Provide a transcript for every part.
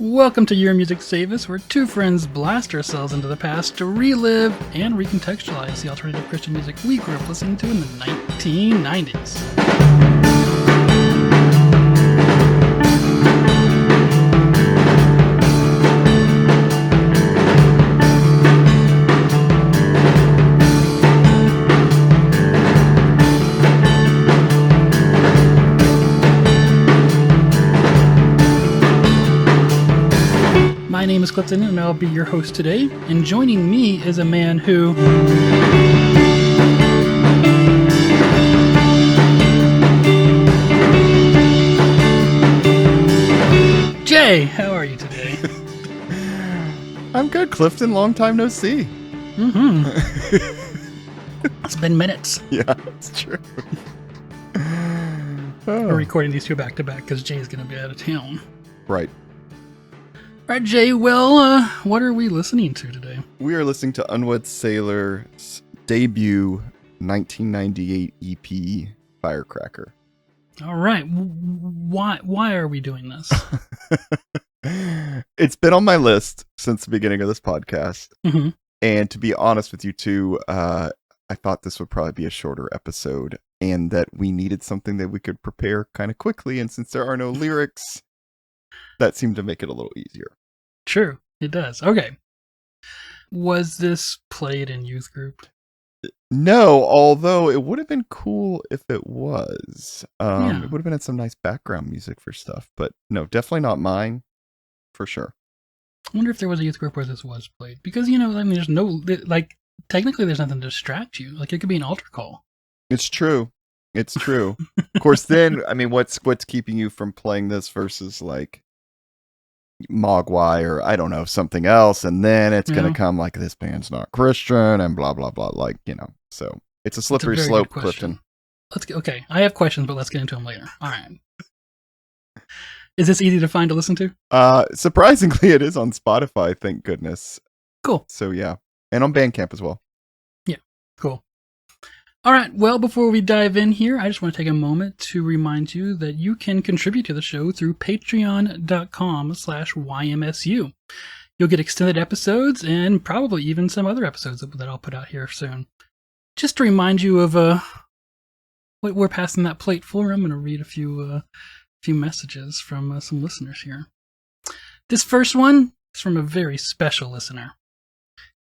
Welcome to Your Music Save Us, where two friends blast ourselves into the past to relive and recontextualize the alternative Christian music we grew up listening to in the 1990s. My name is Clifton, and I'll be your host today. And joining me is a man who... Jay, how are you today? I'm good, Clifton. Long time no see. Mm-hmm. It's been minutes. Yeah, it's true. We're recording these two back to back because Jay's going to be out of town. Right. All right, Jay, well, what are we listening to today? We are listening to Unwed Sailor's debut 1998 EP, Firecracker. All right. Why are we doing this? It's been on my list since the beginning of this podcast. Mm-hmm. And to be honest with you two, I thought this would probably be a shorter episode and that we needed something that we could prepare kind of quickly. And since there are no lyrics, that seemed to make it a little easier. True, it does. Okay. Was this played in youth group? No, although it would have been cool if it was. Yeah. It would have been some nice background music for stuff, but no, definitely not mine, for sure. I wonder if there was a youth group where this was played. Because, there's no, technically there's nothing to distract you. Like, it could be an altar call. It's true. It's true. Of course, then, what's keeping you from playing this versus, like, Mogwai or, I don't know, something else, and then it's going to come like, this band's not Christian, and blah, blah, blah, so it's a slippery slope, Clifton. Okay, I have questions, but let's get into them later. All right. Is this easy to find to listen to? Surprisingly, it is on Spotify, thank goodness. Cool. So, yeah. And on Bandcamp as well. Yeah, cool. All right, well, before we dive in here, I just want to take a moment to remind you that you can contribute to the show through patreon.com/YMSU. You'll get extended episodes and probably even some other episodes that I'll put out here soon. Just to remind you of what we're passing that plate for, I'm going to read a few messages from some listeners here. This first one is from a very special listener.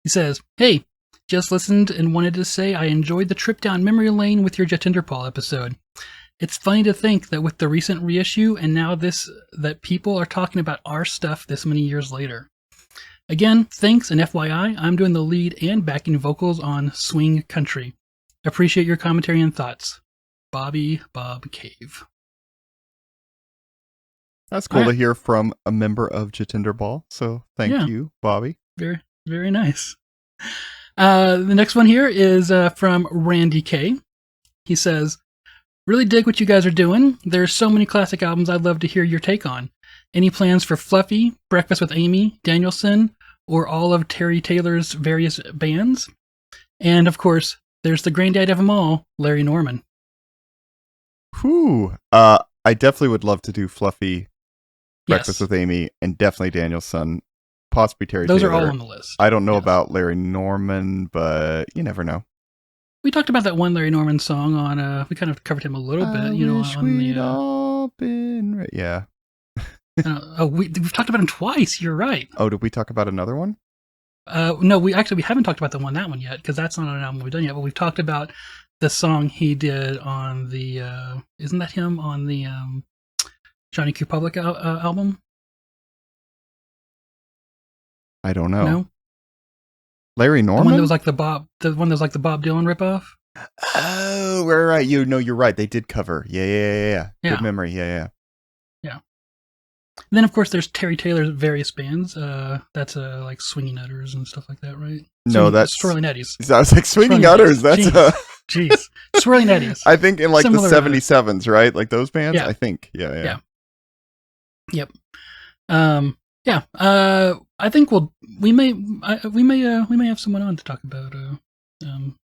He says, "Hey, just listened and wanted to say I enjoyed the trip down memory lane with your Jatinderpal episode. It's funny to think that with the recent reissue and now that people are talking about our stuff this many years later. Again, thanks, and FYI, I'm doing the lead and backing vocals on Swing Country. Appreciate your commentary and thoughts. Bobby Bob Cave." That's cool to hear from a member of Jatinderball, so thank you, Bobby. Very, very nice. The next one here is from Randy K. He says, "Really dig what you guys are doing. There's so many classic albums I'd love to hear your take on. Any plans for Fluffy, Breakfast with Amy, Danielson, or all of Terry Taylor's various bands? And, of course, there's the granddad of them all, Larry Norman." Whew. I definitely would love to do Fluffy, Breakfast Yes. with Amy, and definitely Danielson. Possibly Terry Those Taylor. are all on the list. I don't know about Larry Norman, but you never know. We talked about that one Larry Norman song on, we kind of covered him a little bit, on we'd the... all been right. Yeah. we've talked about him twice, you're right. Oh, did we talk about another one? No, we haven't talked about that one yet, because that's not an album we've done yet, but we've talked about the song he did on the, isn't that him on the Johnny Q. Public album? I don't know. No? Larry Norman? The one that was like the Bob Dylan ripoff? Oh, right. You're right. They did cover. Yeah. Good memory. Yeah. And then, of course, there's Terry Taylor's various bands. That's like Swinging Utters and stuff like that, right? No, that's Swirling Eddies. I was like Swinging Utters. That's Jeez. Swirling Eddies. I think in like Similar the 77s, right? Like those bands. Yeah. I think. Yeah. Yep. I think we may have someone on to talk about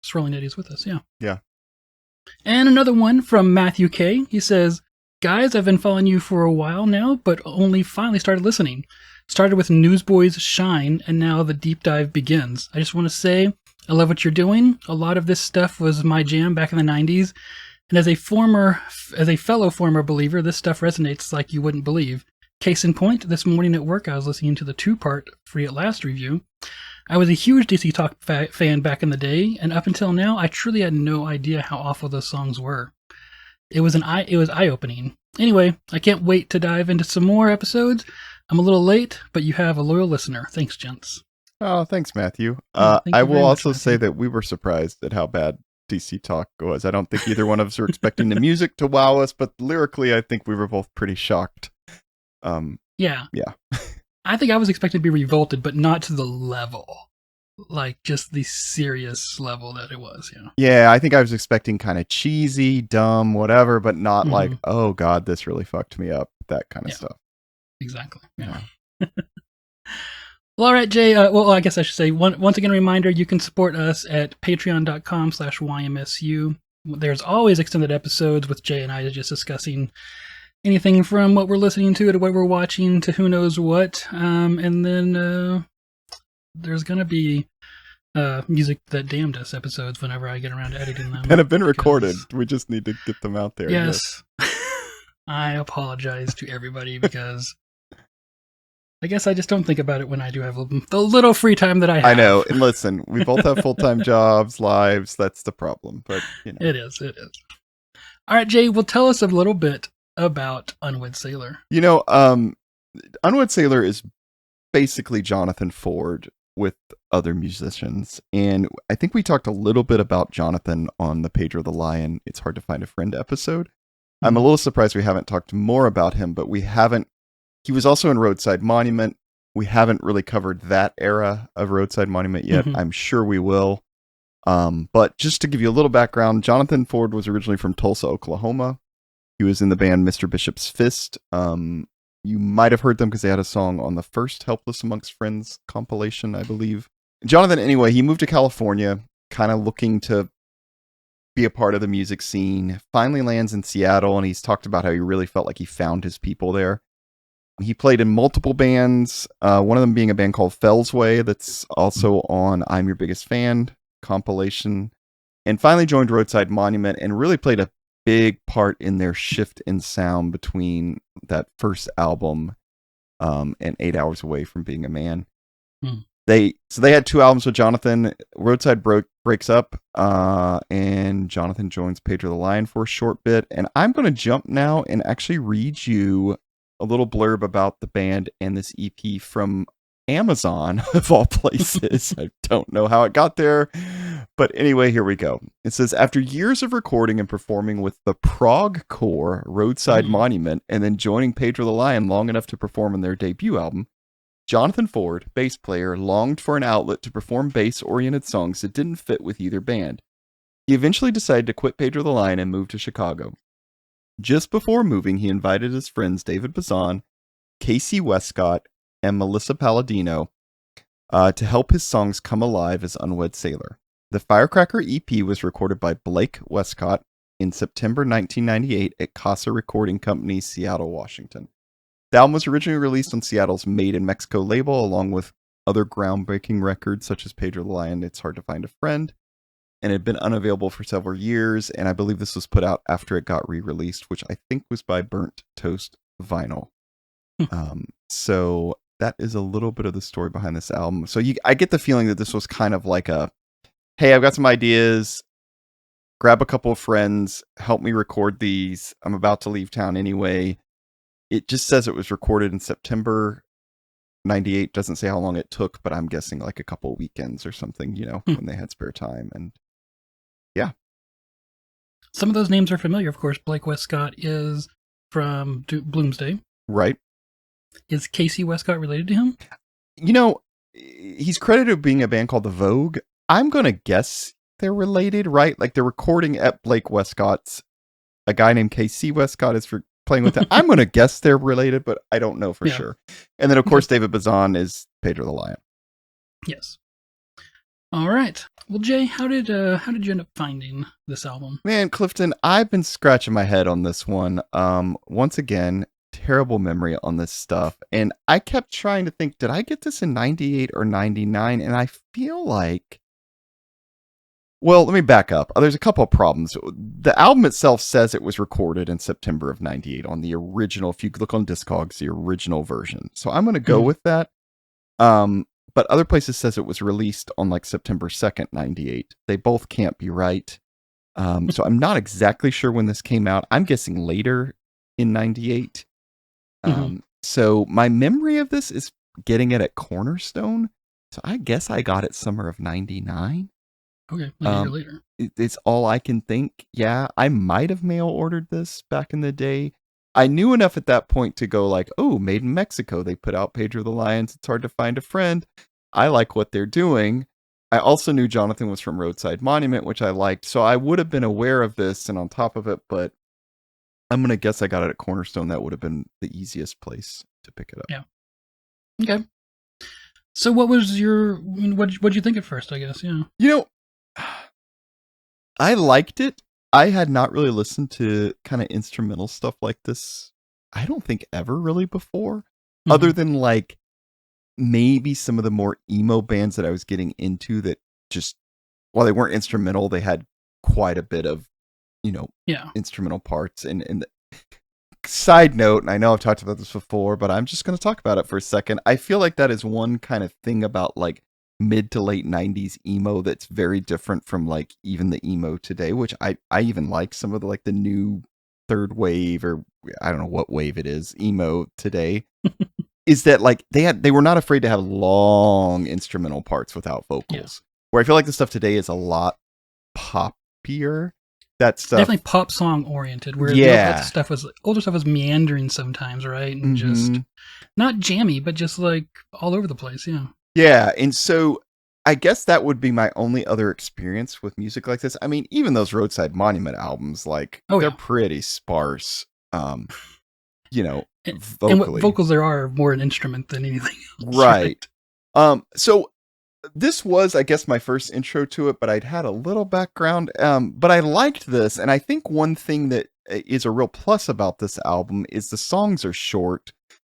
Swirling Eddies with us. Yeah. Yeah. And another one from Matthew K. He says, Guys, I've been following you for a while now, but only finally started listening. Started with Newsboys Shine, and now the deep dive begins. I just want to say, I love what you're doing. A lot of this stuff was my jam back in the 90s, and as a fellow former believer, this stuff resonates like you wouldn't believe. Case in point, this morning at work, I was listening to the 2-part Free at Last review. I was a huge DC Talk fan back in the day, and up until now, I truly had no idea how awful those songs were. It was eye-opening. Anyway, I can't wait to dive into some more episodes. I'm a little late, but you have a loyal listener. Thanks, gents. Oh, thanks, Matthew. Thank I you will very also much, say Matthew. that we were surprised at how bad DC Talk was. I don't think either one of us were expecting the music to wow us, but lyrically, I think we were both pretty shocked. Yeah. Yeah. I think I was expecting to be revolted, but not to the level. Like, just the serious level that it was, yeah. Yeah, I think I was expecting kind of cheesy, dumb, whatever, but not like, Mhm. oh God, this really fucked me up. That kind of Yeah. stuff. Exactly. Yeah. Well, all right, Jay. Well, I guess I should say, once again, a reminder, you can support us at patreon.com/YMSU. There's always extended episodes with Jay and I just discussing anything from what we're listening to what we're watching to who knows what. And then there's going to be Music That Damned Us episodes whenever I get around to editing them. And have been recorded. We just need to get them out there. Yes. I apologize to everybody because I guess I just don't think about it when I do have the little free time that I have. I know. And listen, we both have full-time jobs, lives. That's the problem. But, you know. It is. All right, Jay, well, tell us a little bit about Unwed Sailor. You know, Unwed Sailor is basically Jonathan Ford with other musicians. And I think we talked a little bit about Jonathan on the Pedro the Lion, It's Hard to Find a Friend episode. I'm a little surprised we haven't talked more about him, but we haven't. He was also in Roadside Monument. We haven't really covered that era of Roadside Monument yet. Mhm. I'm sure we will. But just to give you a little background, Jonathan Ford was originally from Tulsa, Oklahoma. He was in the band Mr. Bishop's Fist. You might have heard them because they had a song on the first Helpless Amongst Friends compilation, I believe. Jonathan, anyway, he moved to California, kind of looking to be a part of the music scene, finally lands in Seattle, and he's talked about how he really felt like he found his people there. He played in multiple bands, one of them being a band called Fellsway that's also on I'm Your Biggest Fan compilation, and finally joined Roadside Monument and really played a big part in their shift in sound between that first album and 8 Hours Away from Being a Man. They had 2 albums with Jonathan. Roadside breaks up, and Jonathan joins Pedro the Lion for a short bit. And I'm going to jump now and actually read you a little blurb about the band and this EP from Amazon, of all places. I don't know how it got there, but anyway, here we go. It says, after years of recording and performing with the prog core Roadside Monument, and then joining Pedro the Lion long enough to perform on their debut album, Jonathan Ford, bass player, longed for an outlet to perform bass-oriented songs that didn't fit with either band. He eventually decided to quit Pedro the Lion and move to Chicago. Just before moving, he invited his friends David Bazan, Casey Westcott, and Melissa Palladino to help his songs come alive as Unwed Sailor. The Firecracker EP was recorded by Blake Westcott in September 1998 at Casa Recording Company, Seattle, Washington. The album was originally released on Seattle's Made in Mexico label, along with other groundbreaking records such as Pedro the Lion, It's Hard to Find a Friend, and had been unavailable for several years, and I believe this was put out after it got re-released, which I think was by Burnt Toast Vinyl. So that is a little bit of the story behind this album. So I get the feeling that this was kind of like a, hey, I've got some ideas, grab a couple of friends, help me record these. I'm about to leave town anyway. It just says it was recorded in September 98. Doesn't say how long it took, but I'm guessing like a couple of weekends or something, when they had spare time. And yeah. Some of those names are familiar, of course. Blake Westcott is from Bloomsday. Right. Is Casey Westcott related to him? He's credited with being a band called The Vogue. I'm going to guess they're related, right? Like they're recording at Blake Westcott's. A guy named Casey Westcott is playing with them. I'm going to guess they're related, but I don't know for sure. And then, of course, David Bazan is Pedro the Lion. Yes. All right. Well, Jay, how did you end up finding this album? Man, Clifton, I've been scratching my head on this one. Once again, terrible memory on this stuff. And I kept trying to think, did I get this in 98 or 99? And I feel like, well, let me back up. There's a couple of problems. The album itself says it was recorded in September of 98 on the original. If you look on Discogs, the original version. So I'm going to go with that. But other places says it was released on like September 2nd, 98. They both can't be right. So I'm not exactly sure when this came out. I'm guessing later in 98. So my memory of this is getting it at Cornerstone. So I guess I got it summer of 99. Okay, like a year later. It's all I can think. Yeah, I might have mail ordered this back in the day. I knew enough at that point to go like, oh, made in Mexico. They put out Pedro the Lions. It's hard to find a friend. I like what they're doing. I also knew Jonathan was from Roadside Monument, which I liked. So I would have been aware of this and on top of it, but I'm going to guess I got it at Cornerstone. That would have been the easiest place to pick it up. Yeah. Okay. So what was what'd you think at first, I guess? Yeah. You know, I liked it. I had not really listened to kind of instrumental stuff like this, I don't think ever really before, other than like maybe some of the more emo bands that I was getting into that just, while they weren't instrumental, they had quite a bit of, instrumental parts. And side note, and I know I've talked about this before, but I'm just going to talk about it for a second. I feel like that is one kind of thing about like mid to late 90s emo that's very different from like even the emo today, which I even like some of the like the new third wave, or I don't know what wave it is, emo today. Is that like they were not afraid to have long instrumental parts without vocals. Where I feel like the stuff today is a lot poppier. That stuff definitely pop song oriented. Where older stuff was meandering sometimes, right? And just not jammy, but just like all over the place. Yeah. Yeah, and so I guess that would be my only other experience with music like this. I mean, even those Roadside Monument albums, like they're pretty sparse. Vocally. And what vocals there are more an instrument than anything else. Right. So this was, I guess, my first intro to it, but I'd had a little background. But I liked this, and I think one thing that is a real plus about this album is the songs are short.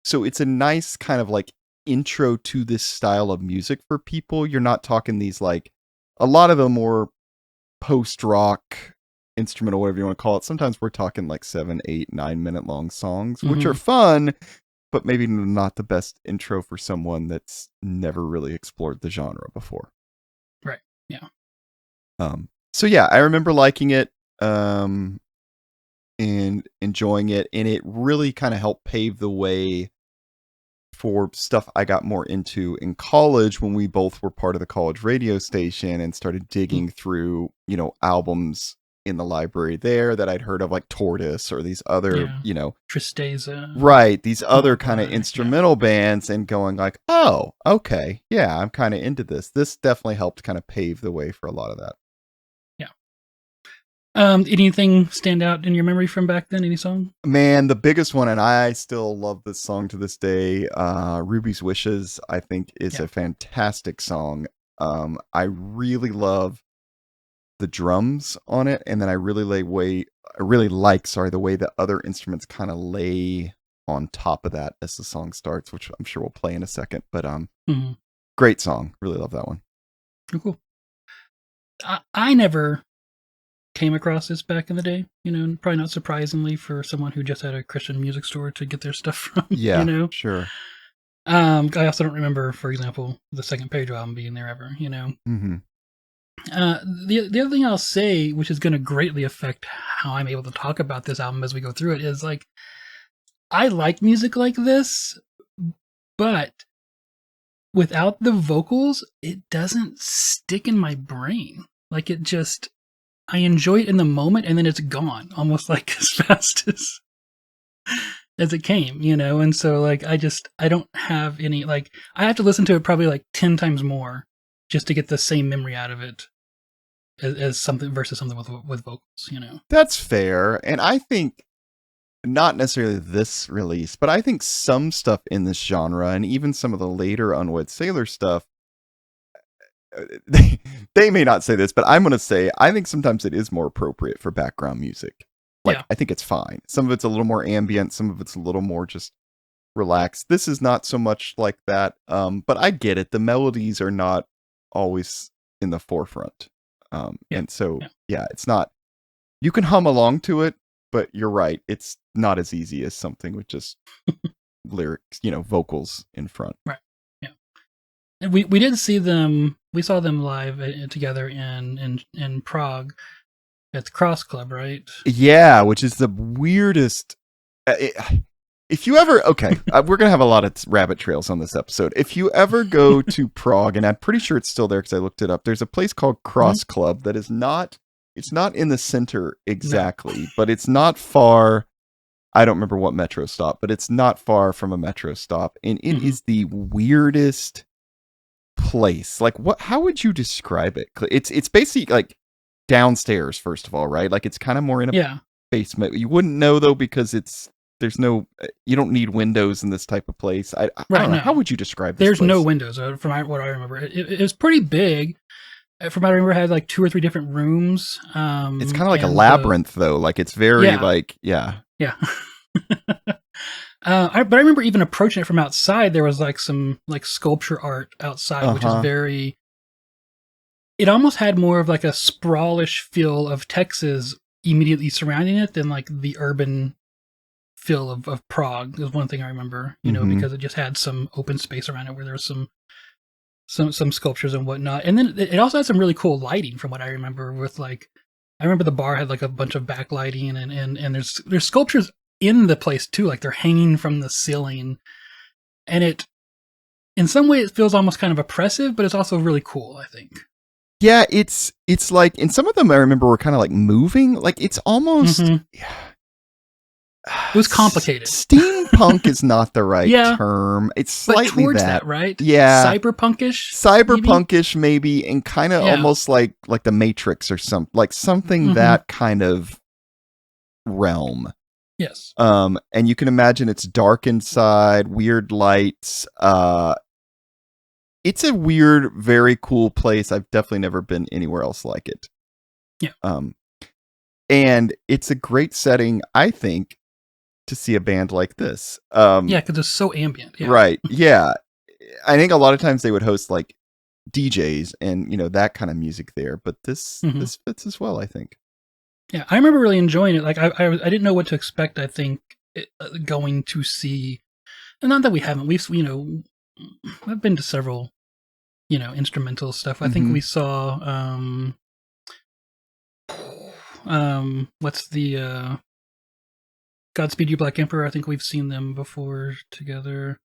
So it's a nice kind of like intro to this style of music for people. You're not talking these like a lot of the more post-rock instrumental, whatever you want to call it. Sometimes we're talking like 7, 8, 9 minute long songs, which are fun, but maybe not the best intro for someone that's never really explored the genre before. Right. Yeah. So yeah, I remember liking it and enjoying it, and it really kind of helped pave the way for stuff I got more into in college when we both were part of the college radio station and started digging through, albums in the library there that I'd heard of, like Tortoise or these other, Tristeza. Right. These other kind of instrumental bands, and going like, oh, okay. Yeah, I'm kind of into this. This definitely helped kind of pave the way for a lot of that. Anything stand out in your memory from back then? Any song? Man, the biggest one, and I still love this song to this day, Ruby's Wishes, I think is a fantastic song. I really love the drums on it, and then I really like the way that other instruments kind of lay on top of that as the song starts, which I'm sure we'll play in a second. But great song. Really love that one. Oh, cool. I never came across this back in the day, probably not surprisingly for someone who just had a Christian music store to get their stuff from. Yeah, sure. I also don't remember, for example, the second Pedro album being there ever. The other thing I'll say, which is going to greatly affect how I'm able to talk about this album as we go through it, is like I like music like this, but without the vocals, it doesn't stick in my brain. Like it just. I enjoy it in the moment, and then it's gone almost like as fast as it came, and so like I don't have any, like I have to listen to it probably like 10 times more just to get the same memory out of it as something versus something with vocals, That's fair. And I think not necessarily this release, but I think some stuff in this genre, and even some of the later Unwed Sailor stuff, they may not say this, but I'm going to say I think sometimes it is more appropriate for background music. Like, Yeah. I think it's fine. Some of it's a little more ambient, some of it's a little more just relaxed. This is not so much like that, but I get it. The melodies are not always in the forefront, Yeah. and so Yeah. it's not. You can hum along to it, but you're right. It's not as easy as something with just lyrics, vocals in front. Right. Yeah. And we did see them. We saw them live together in Prague at the Cross Club, right? Yeah, which is the weirdest. If you ever, okay, we're going to have a lot of rabbit trails on this episode. If you ever go to Prague, and I'm pretty sure it's still there because I looked it up, there's a place called Cross Club that is not, it's not in the center exactly, but it's not far. I don't remember what metro stop, but it's not far from a metro stop. And it is the weirdest place. Like, how would you describe it? It's basically like downstairs, first of all, right? Like, it's kind of more in a basement. You wouldn't know though, because there's no, you don't need windows in this type of place. I don't know. No. How would you describe this There's place? no windows from what I remember. It was pretty big. From what I remember, it had like 2 or 3 different rooms. It's kind of like a labyrinth though. Like, it's very Yeah. But I remember even approaching it from outside. There was like some like sculpture art outside, which is very. It almost had more of like a sprawlish feel of Texas immediately surrounding it than like the urban feel of Prague. Is one thing I remember, because it just had some open space around it where there was some sculptures and whatnot. And then it also had some really cool lighting from what I remember with like, I remember the bar had like a bunch of backlighting and there's sculptures in the place too. Like they're hanging from the ceiling, and it, in some way it feels almost kind of oppressive, but it's also really cool, I think. Yeah. It's like, in some of them I remember were kind of like moving. Like, it's almost, it was complicated. Steampunk is not the right term. It's slightly that, right? Yeah. Cyberpunkish maybe, and kind of almost like the Matrix or something that kind of realm. Yes. And you can imagine it's dark inside, weird lights. It's a weird, very cool place. I've definitely never been anywhere else like it. Yeah. And it's a great setting, I think, to see a band like this. Because it's so ambient. Yeah. Right. Yeah. I think a lot of times they would host like DJs and that kind of music there, but this fits as well, I think. Yeah, I remember really enjoying it. Like I didn't know what to expect. I think going to see, and not that we haven't. We've I've been to several instrumental stuff. I think we saw what's the Godspeed You Black Emperor. I think we've seen them before together.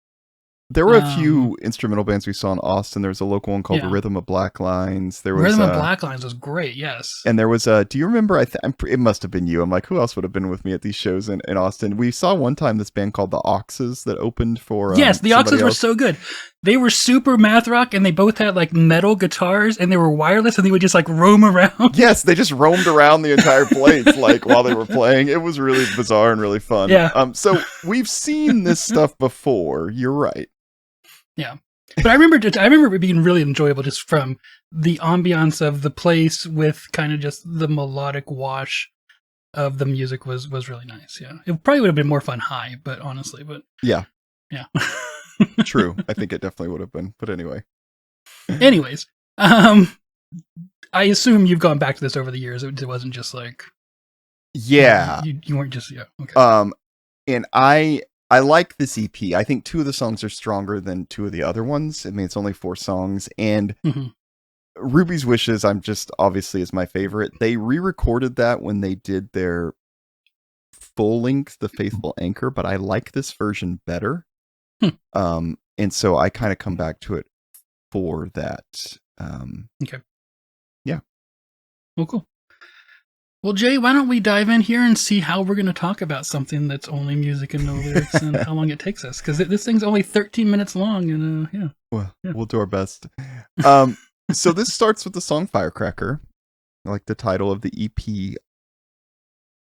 There were a few instrumental bands we saw in Austin. There was a local one called The Rhythm of Black Lines. Rhythm of Black Lines was great, yes. And there was do you remember, it must have been you. I'm like, who else would have been with me at these shows in Austin? We saw one time this band called The Oxes that opened for yes, the Oxes were so good. They were super math rock, and they both had like metal guitars, and they were wireless, and they would just like roam around. Yes, they just roamed around the entire place like while they were playing. It was really bizarre and really fun. Yeah. So we've seen this stuff before. You're right. Yeah, but I remember it being really enjoyable just from the ambiance of the place with kind of just the melodic wash of the music was really nice. Yeah, it probably would have been more fun high, but honestly, yeah, true. I think it definitely would have been. But anyway, anyways, I assume you've gone back to this over the years. It wasn't just like you weren't just okay. And I like this EP. I think 2 of the songs are stronger than 2 of the other ones. I mean, it's only 4 songs. And Ruby's Wishes, I'm just obviously is my favorite. They re-recorded that when they did their full length, The Faithful Anchor, but I like this version better. And so I kind of come back to it for that. Okay. Yeah. Well, cool. Well, Jay, why don't we dive in here and see how we're going to talk about something that's only music and no lyrics and how long it takes us? Because this thing's only 13 minutes long. And we'll do our best. So this starts with the song Firecracker, like the title of the EP.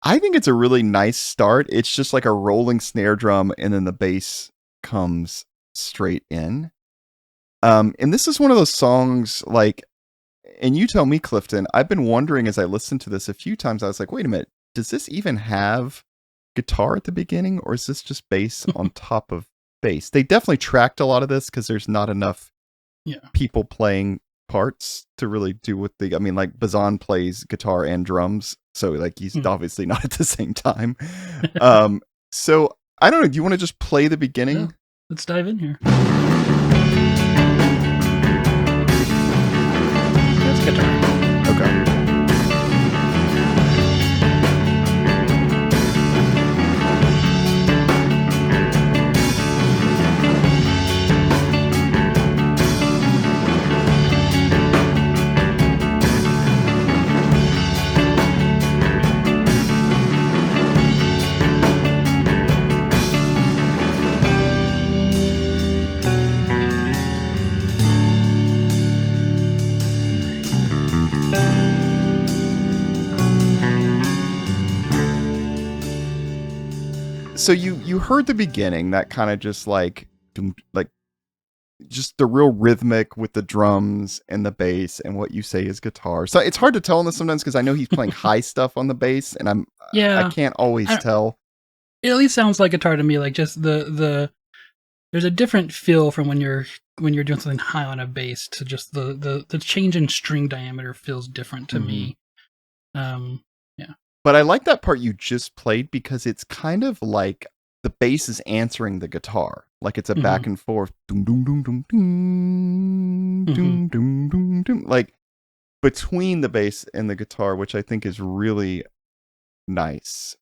I think it's a really nice start. It's just like a rolling snare drum, and then the bass comes straight in. And this is one of those songs, like, and you tell me, Clifton, I've been wondering as I listened to this a few times, I was like, wait a minute, does this even have guitar at the beginning, or is this just bass on top of bass? They definitely tracked a lot of this because there's not enough people playing parts to really do what I mean, like Bazan plays guitar and drums, so like he's obviously not at the same time. So I don't know, do you want to just play the beginning? Yeah, let's dive in here. That's guitar. Okay. So you heard the beginning, that kind of just like just the real rhythmic with the drums and the bass and what you say is guitar. So it's hard to tell in this sometimes because I know he's playing high stuff on the bass, and I can't always tell. It at least sounds like guitar to me. Like just the there's a different feel from when you're doing something high on a bass to just the change in string diameter feels different to me. Yeah. But I like that part you just played because it's kind of like the bass is answering the guitar. Like it's a back and forth, doom, doom, doom, doom, doom, doom, doom, doom, doom, like between the bass and the guitar, which I think is really nice.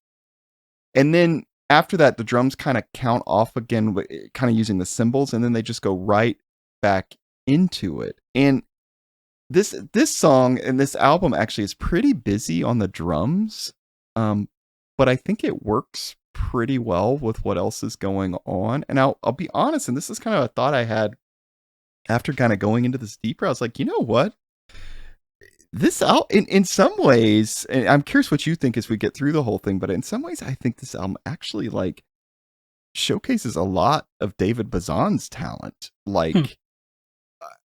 And then after that, the drums kind of count off again, kind of using the cymbals, and then they just go right back into it. And this song and this album actually is pretty busy on the drums, but I think it works pretty well with what else is going on. And I'll be honest, and this is kind of a thought I had after kind of going into this deeper. I was like, you know what? This album, in some ways, and I'm curious what you think as we get through the whole thing, but in some ways, I think this album actually like showcases a lot of David Bazan's talent. Like,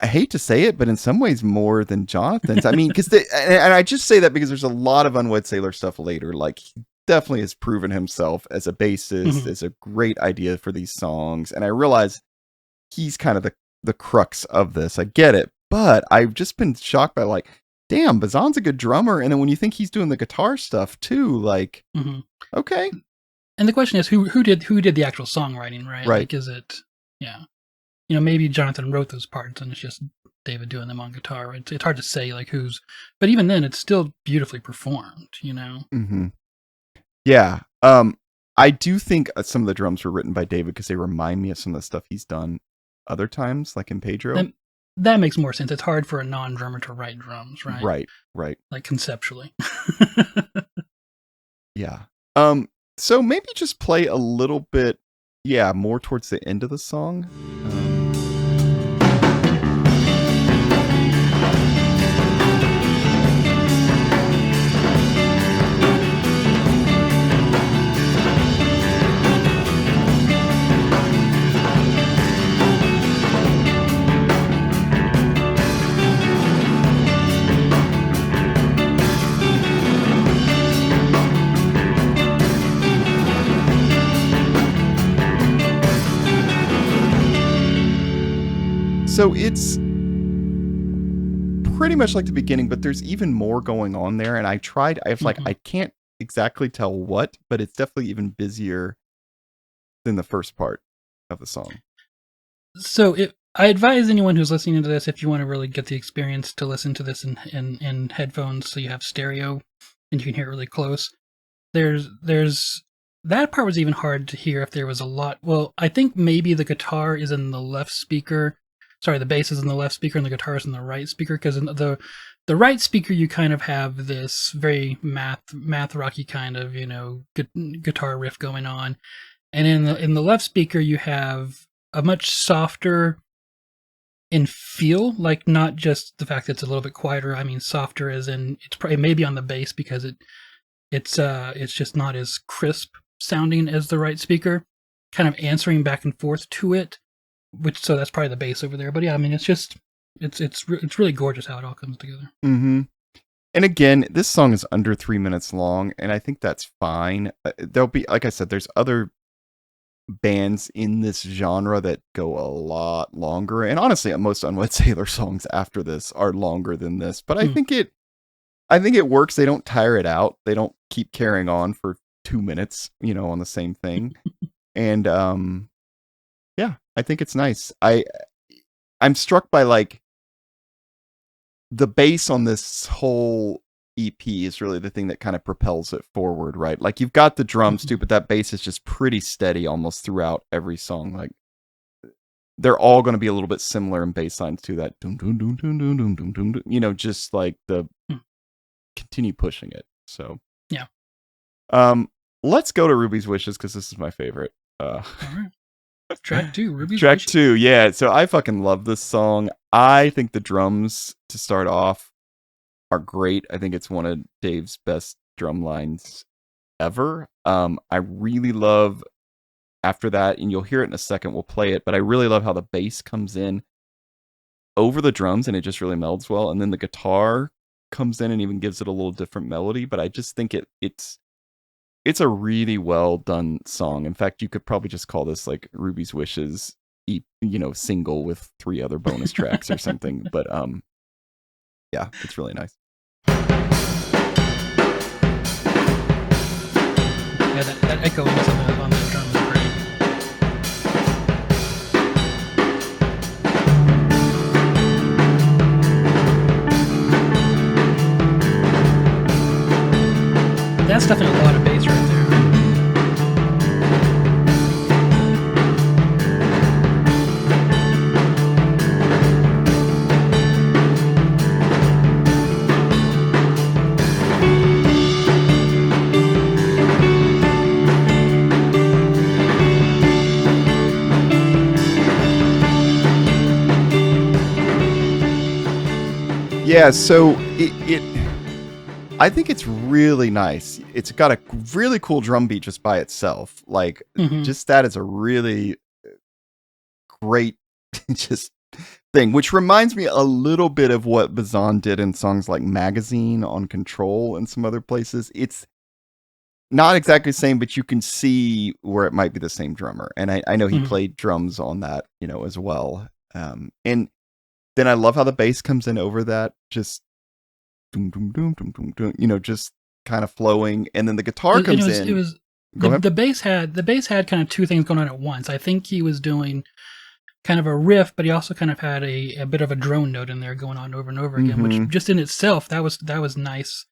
I hate to say it, but in some ways more than Jonathan's. I mean, because and I just say that because there's a lot of Unwed Sailor stuff later. Like, he definitely has proven himself as a bassist, as a great idea for these songs. And I realize he's kind of the crux of this. I get it. But I've just been shocked by like, damn, Bazan's a good drummer. And then when you think he's doing the guitar stuff too, like, okay. And the question is, who did the actual songwriting, right? Right. Like, is it, you know, maybe Jonathan wrote those parts and it's just David doing them on guitar. Right? It's hard to say like who's, but even then, it's still beautifully performed. You know. Yeah. I do think some of the drums were written by David because they remind me of some of the stuff he's done other times, like in Pedro. That makes more sense. It's hard for a non-drummer to write drums, right? Right. Like conceptually. Yeah. So maybe just play a little bit, more towards the end of the song. So it's pretty much like the beginning, but there's even more going on there. And I was like, I can't exactly tell what, but it's definitely even busier than the first part of the song. So I advise anyone who's listening to this, if you want to really get the experience, to listen to this in headphones so you have stereo and you can hear it really close. There's that part was even hard to hear if there was a lot. Well, I think maybe the guitar is in the left speaker. Sorry, the bass is in the left speaker and the guitar is in the right speaker, because in the right speaker you kind of have this very math rocky kind of, you know, guitar riff going on, and in the left speaker you have a much softer in feel, like not just the fact that it's a little bit quieter. I mean, softer as in it's probably maybe on the bass because it's just not as crisp sounding as the right speaker, kind of answering back and forth to it. so that's probably the bass over there. But yeah, I mean, it's really gorgeous how it all comes together. Mm-hmm. And again, this song is under 3 minutes long, and I think that's fine. There'll be, like I said, there's other bands in this genre that go a lot longer. And honestly, most Unwed Sailor songs after this are longer than this. But I think it works. They don't tire it out. They don't keep carrying on for 2 minutes, on the same thing. And yeah, I think it's nice. I'm struck by like the bass on this whole EP is really the thing that kind of propels it forward, right? Like you've got the drums too, but that bass is just pretty steady almost throughout every song. Like they're all going to be a little bit similar in bass lines to that, dun, dun, dun, dun, dun, dun, dun, dun, just like the continue pushing it. So yeah. Let's go to Ruby's Wishes because this is my favorite. All right. Track 2, Ruby's Track Wishes. 2, yeah. So I fucking love this song. I think the drums to start off are great. I think it's one of Dave's best drum lines ever. I really love after that, and you'll hear it in a second, we'll play it, but I really love how the bass comes in over the drums and it just really melds well. And then the guitar comes in and even gives it a little different melody. But I just think it's a really well done song. In fact, you could probably just call this like Ruby's Wishes, single with 3 other bonus tracks or something. But yeah, it's really nice. Yeah, that echo on the drum is great. That's definitely a lot of bass right there. Yeah, so I think it's really nice. It's got a really cool drum beat just by itself. Like, just that is a really great just thing, which reminds me a little bit of what Bazan did in songs like Magazine, on Control, and some other places. It's not exactly the same, but you can see where it might be the same drummer. And I know he played drums on that, as well. And then I love how the bass comes in over that, just doom, doom, doom, doom, doom, doom, just kind of flowing. And then the guitar comes in. It was the bass had kind of 2 things going on at once. I think he was doing kind of a riff, but he also kind of had a bit of a drone note in there going on over and over again, which just in itself that was nice.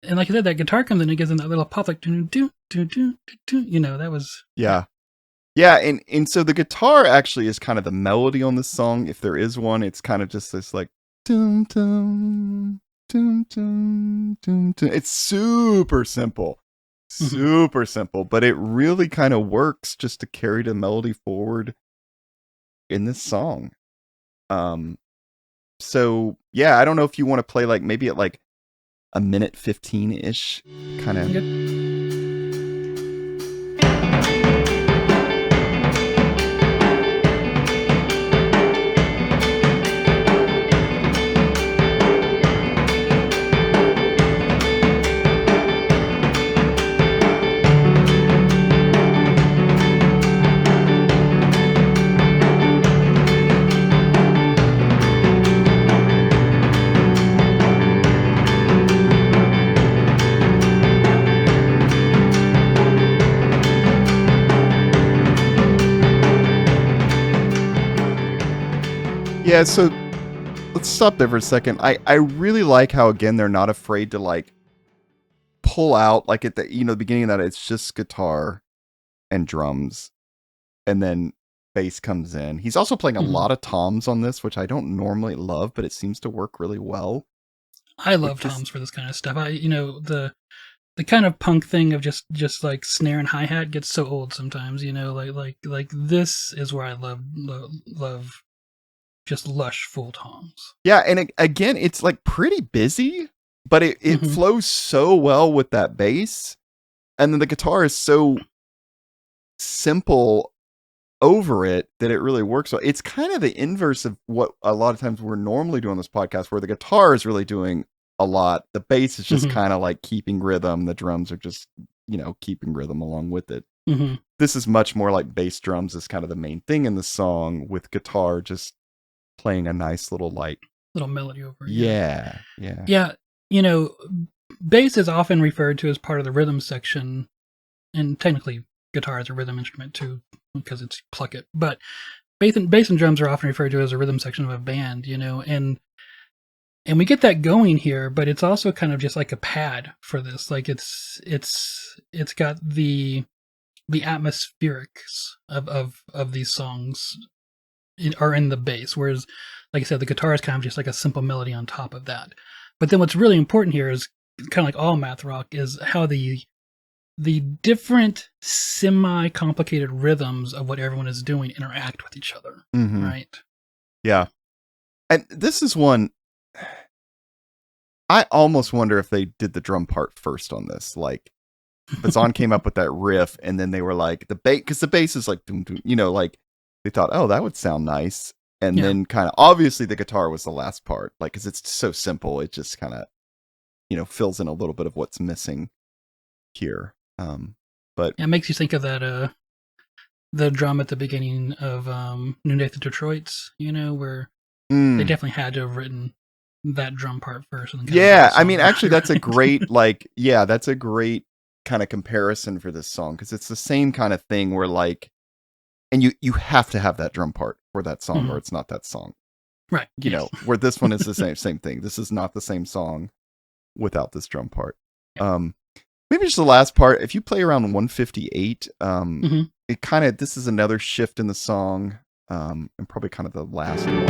And like I said, that guitar comes in and gives him that little pop, like do do do do do. That was yeah, and so the guitar actually is kind of the melody on this song. If there is one, it's kind of just this like dum dum dum dum dum dum. It's super simple, but it really kind of works just to carry the melody forward in this song. So yeah, I don't know if you want to play like maybe at like a minute 15-ish kind of. Yeah, so let's stop there for a second. I really like how, again, they're not afraid to like pull out, like at the the beginning of that, it's just guitar and drums, and then bass comes in. He's also playing a lot of toms on this, which I don't normally love, but it seems to work really well. I love toms for this kind of stuff. The kind of punk thing of just like snare and hi-hat gets so old sometimes, like this is where I love just lush full toms. Yeah, and again, it's like pretty busy, but it flows so well with that bass. And then the guitar is so simple over it that it really works. So it's kind of the inverse of what a lot of times we're normally doing on this podcast, where the guitar is really doing a lot. The bass is just kind of like keeping rhythm. The drums are just, keeping rhythm along with it. This is much more like bass drums is kind of the main thing in the song, with guitar just playing a nice little melody over it. Yeah. Yeah. Bass is often referred to as part of the rhythm section, and technically guitar is a rhythm instrument too, because it's pluck it. But bass and drums are often referred to as a rhythm section of a band, and we get that going here, but it's also kind of just like a pad for this. Like it's got the atmospherics of these songs are in the bass, whereas, like I said, the guitar is kind of just like a simple melody on top of that. But then what's really important here is kind of like all math rock is how the different semi-complicated rhythms of what everyone is doing interact with each other, right? Yeah. And this is one, I almost wonder if they did the drum part first on this. Like, Bazan came up with that riff, and then they were like, the bass, because the bass is like, doom, doom, like, they thought, oh, that would sound nice. And then kind of, obviously the guitar was the last part, like, because it's so simple, it just kind of, fills in a little bit of what's missing here. But it makes you think of that the drum at the beginning of New Day to Detroit's, where they definitely had to have written that drum part first. And then I mean, actually, that's a great that's a great kind of comparison for this song, because it's the same kind of thing where like, and you have to have that drum part for that song, or it's not that song, right? Where this one is the same thing. This is not the same song without this drum part. Maybe just the last part. If you play around 158, it kind of, this is another shift in the song, and probably kind of the last one.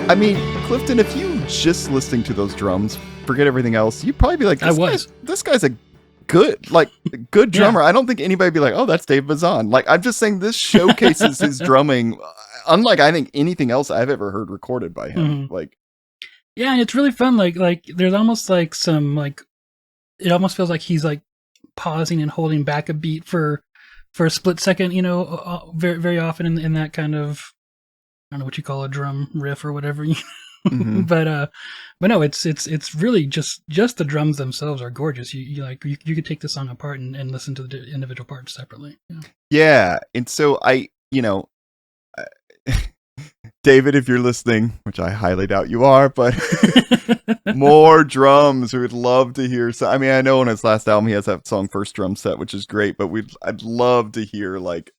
I mean, Clifton, if you just listening to those drums, forget everything else, you'd probably be like, this guy's a good drummer. I don't think anybody'd be like, oh, that's Dave Bazan. Like, I'm just saying this showcases his drumming, unlike I think anything else I've ever heard recorded by him. Like, yeah, and it's really fun. Like there's almost like some like, it almost feels like he's like pausing and holding back a beat for a split second. Very very often in that kind of, I don't know what you call a drum riff or whatever, but no, it's really just the drums themselves are gorgeous. You could take the song apart and listen to the individual parts separately. Yeah, and so David, if you're listening, which I highly doubt you are, but more drums. We would love to hear. So, I mean, I know on his last album he has that song First Drum Set, which is great, but I'd love to hear like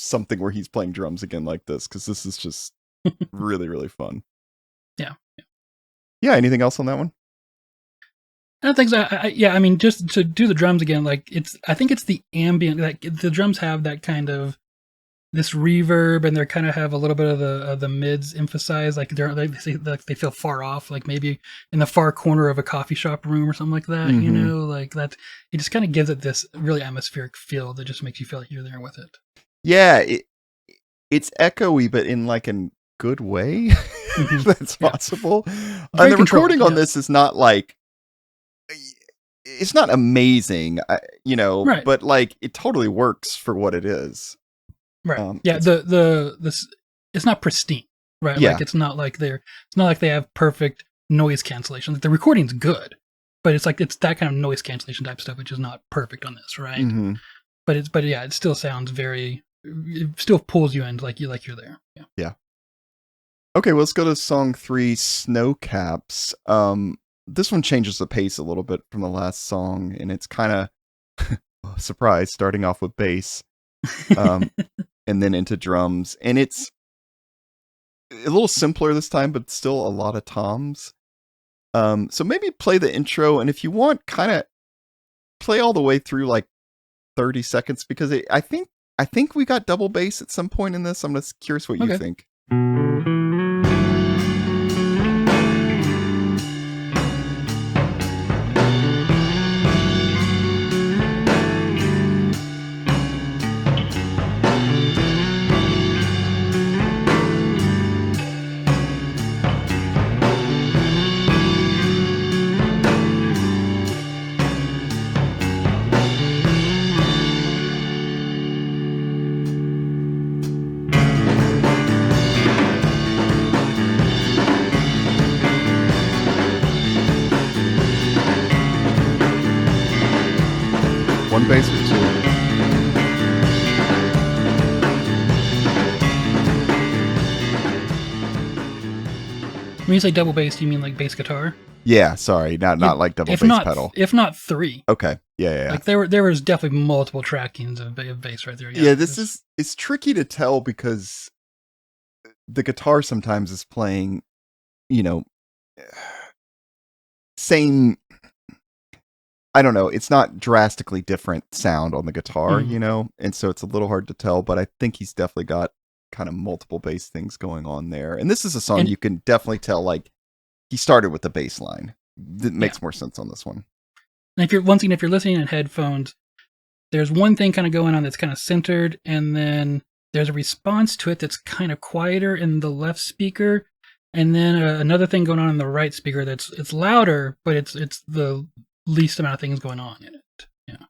something where he's playing drums again like this, because this is just really really fun. Yeah, anything else on that one? I don't think so. I mean, just to do the drums again, like I think it's the ambient, like the drums have that kind of this reverb, and they kind of have a little bit of the mids emphasized, like they feel far off, like maybe in the far corner of a coffee shop room or something like that. Like that, it just kind of gives it this really atmospheric feel that just makes you feel like you're there with it. Yeah, it's echoey, but in like a good way. That's possible. And the recording on this is not like, it's not amazing, right, but like it totally works for what it is. Right. It's not pristine, right? Yeah. Like it's not like they have perfect noise cancellation. Like the recording's good, but it's like it's that kind of noise cancellation type stuff, which is not perfect on this, right? But it still sounds it still pulls you in like you're there. Yeah. Okay, well, let's go to song 3, Snowcaps. This one changes the pace a little bit from the last song, and it's kind of surprise, starting off with bass, and then into drums, and it's a little simpler this time, but still a lot of toms. So maybe play the intro, and if you want, kind of play all the way through like 30 seconds, because I think we got double bass at some point in this. I'm just curious what you think. One bass or two? When you say double bass, do you mean like bass guitar? Yeah, sorry, not like double bass pedal. If not three. Okay, yeah. Like there was definitely multiple trackings of bass right there. Yeah, it's tricky to tell because the guitar sometimes is playing, same. I don't know. It's not drastically different sound on the guitar, and so it's a little hard to tell. But I think he's definitely got kind of multiple bass things going on there. And this is a song you can definitely tell, like, he started with the bass line. It makes more sense on this one. And if you're listening in headphones, there's one thing kind of going on that's kind of centered, and then there's a response to it that's kind of quieter in the left speaker, and then another thing going on in the right speaker it's louder, but it's the least amount of things going on in it. Yeah.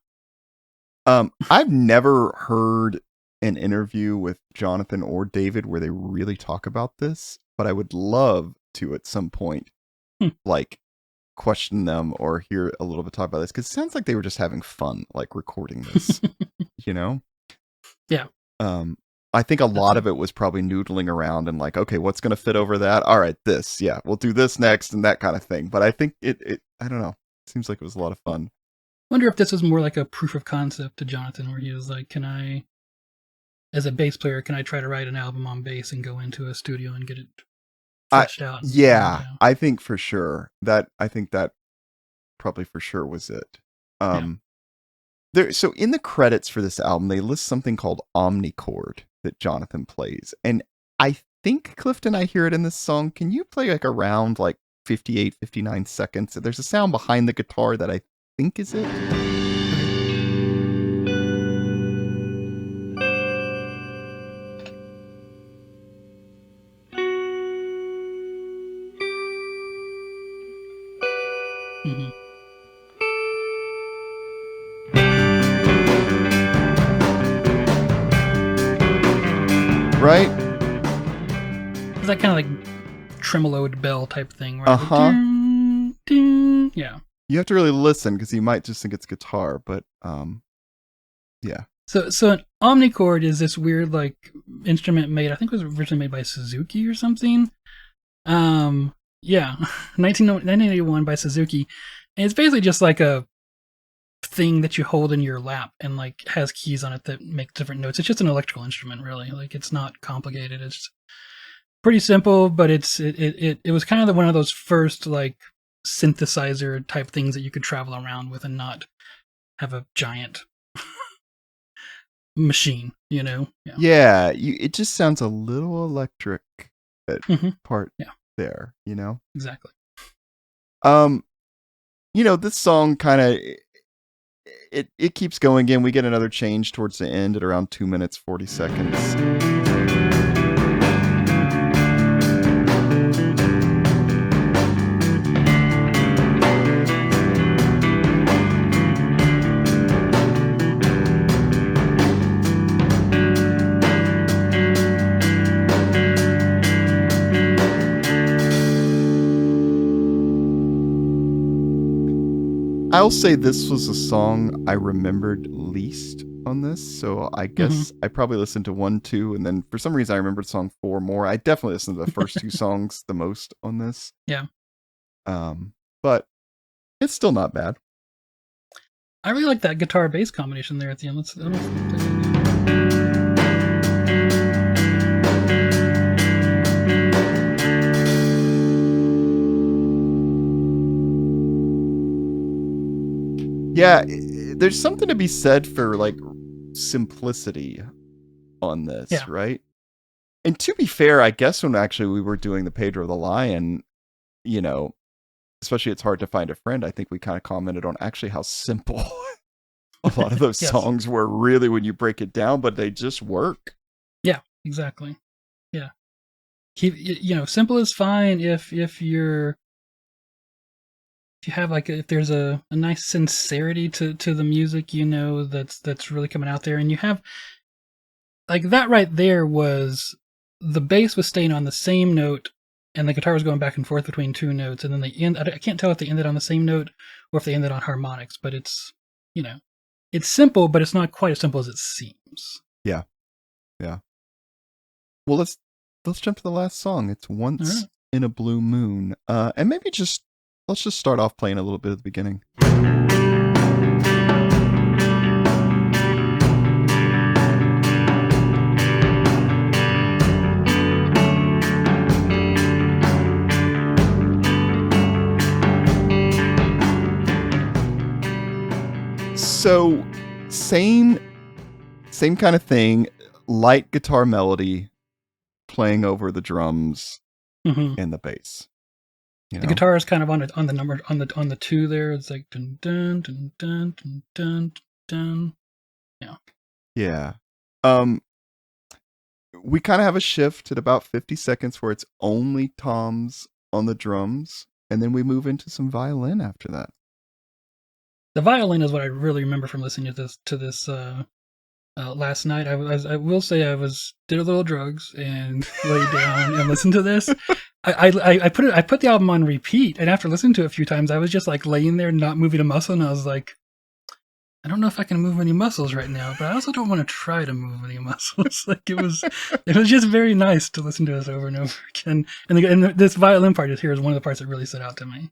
I've never heard an interview with Jonathan or David where they really talk about this, but I would love to at some point, like, question them or hear a little bit talk about this, because it sounds like they were just having fun, like, recording this. Yeah. I think a lot of it was probably noodling around and like, okay, what's going to fit over that? All right, this, yeah, we'll do this next and that kind of thing. But I think it I don't know. It seems like it was a lot of fun. I wonder if this was more like a proof of concept to Jonathan, where he was like, as a bass player, can I try to write an album on bass and go into a studio and get it fleshed out? Yeah, I think for sure. I think that probably for sure was it. So in the credits for this album, they list something called omnichord that Jonathan plays. And I think, Clifton, I hear it in this song. Can you play like around like 58, 59 seconds? There's a sound behind the guitar that I think is it. Mm-hmm. Right? Is that kind of like tremoloed bell type thing, right? Uh-huh. Ding, ding. Yeah. You have to really listen because you might just think it's guitar, but yeah. So an omnichord is this weird like instrument made, I think it was originally made by Suzuki or something. Yeah, 1981 by Suzuki. And it's basically just like a thing that you hold in your lap and like has keys on it that make different notes. It's just an electrical instrument, really. Like, it's not complicated. It's pretty simple, but it was kind of one of those first like synthesizer type things that you could travel around with and not have a giant machine, Yeah, it just sounds a little electric at part there, Exactly. This song kind of it keeps going again. We get another change towards the end at around 2 minutes 40 seconds. I'll say this was a song I remembered least on this, so I guess I probably listened to 1, 2, and then for some reason I remembered song 4 more. I definitely listened to the first 2 songs the most on this. Yeah. But it's still not bad. I really like that guitar bass combination there at the end. Let's play it again. Yeah, there's something to be said for like simplicity on this, right? And to be fair, I guess when actually we were doing the Pedro the Lion, especially It's Hard to Find a Friend, I think we kind of commented on actually how simple a lot of those songs were really when you break it down, but they just work. Yeah, exactly. Yeah. Simple is fine if you have like if there's a nice sincerity to the music, that's really coming out there, and you have like that right there was the bass was staying on the same note and the guitar was going back and forth between 2 notes, and then they end. I can't tell if they ended on the same note or if they ended on harmonics, but it's it's simple, but it's not quite as simple as it seems. Yeah. Well, let's jump to the last song. It's Once in a Blue Moon. And maybe let's just start off playing a little bit at the beginning. So, same kind of thing. Light guitar melody playing over the drums and the bass. The guitar is kind of on the number on the 2 there. It's like dun dun dun dun dun dun dun. Yeah. We kind of have a shift at about 50 seconds where it's only toms on the drums, and then we move into some violin after that. The violin is what I really remember from listening to this last night. I will say did a little drugs and laid down and listened to this. I put the album on repeat, and after listening to it a few times, I was just like laying there not moving a muscle, and I was like, I don't know if I can move any muscles right now, but I also don't want to try to move any muscles. Like it was just very nice to listen to this over and over again. And this violin part here is one of the parts that really stood out to me.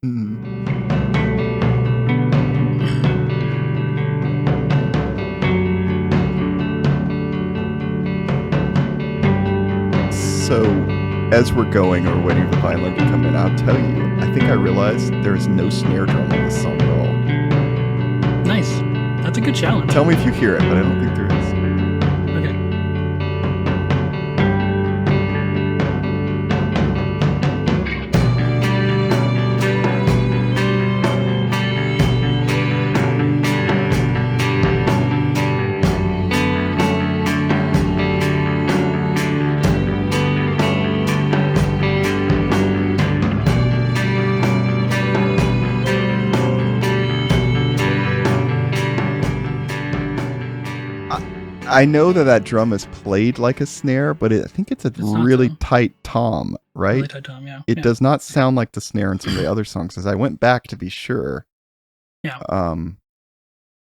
So, as we're going or waiting for the violin to come in, I'll tell you, I think I realized there is no snare drum on this song at all. Nice. That's a good challenge. Tell me if you hear it, but I don't think there is. Okay. I know that drum is played like a snare, but I think it's really tight tom, right? Really tight tom, yeah. It does not sound like the snare in some of the other songs, as I went back to be sure. Yeah.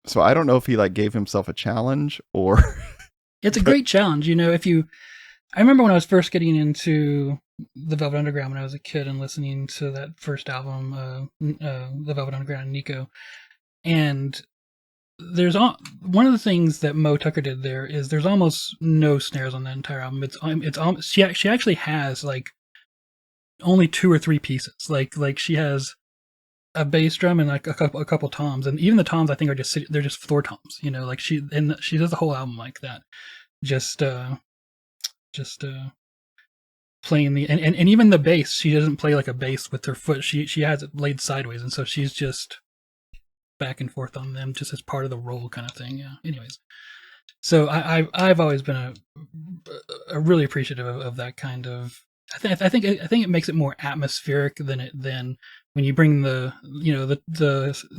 So I don't know if he gave himself a challenge or... It's a great challenge. I remember when I was first getting into the Velvet Underground when I was a kid and listening to that first album, the Velvet Underground and Nico. And there's one of the things that Mo Tucker did there is there's almost no snares on that entire album. She actually has only 2 or 3 pieces. Like she has a bass drum and a couple toms, and even the toms I think are they're just floor toms. She does the whole album like that. Just playing and even the bass, she doesn't play like a bass with her foot. She has it laid sideways, and so she's just back and forth on them just as part of the role kind of thing. Yeah. Anyways, so I've always been a really appreciative of that kind of. I think it makes it more atmospheric than when you bring the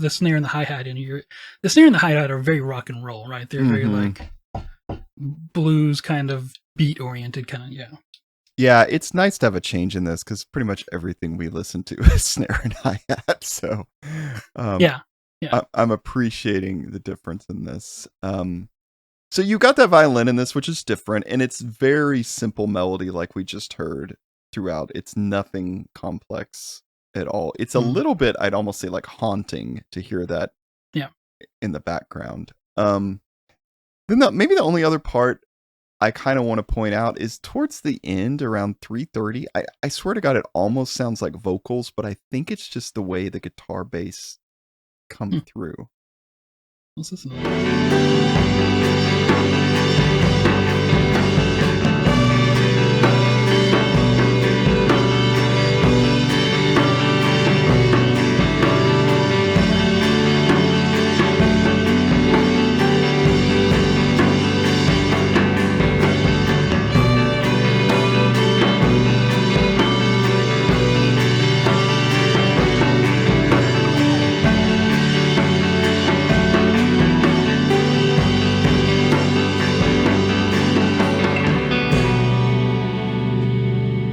snare and the hi-hat in. The snare and the hi-hat are very rock and roll, right? They're very like blues kind of beat oriented kind of. Yeah, it's nice to have a change in this because pretty much everything we listen to is snare and hi-hat. So yeah. I'm appreciating the difference in this. So you got that violin in this, which is different, and it's very simple melody like we just heard throughout. It's nothing complex at all. It's a little bit, I'd almost say, like haunting to hear that in the background. Then maybe the only other part I kind of want to point out is towards the end, around 3:30. I swear to God, it almost sounds like vocals, but I think it's just the way the guitar bass come through. Let's listen.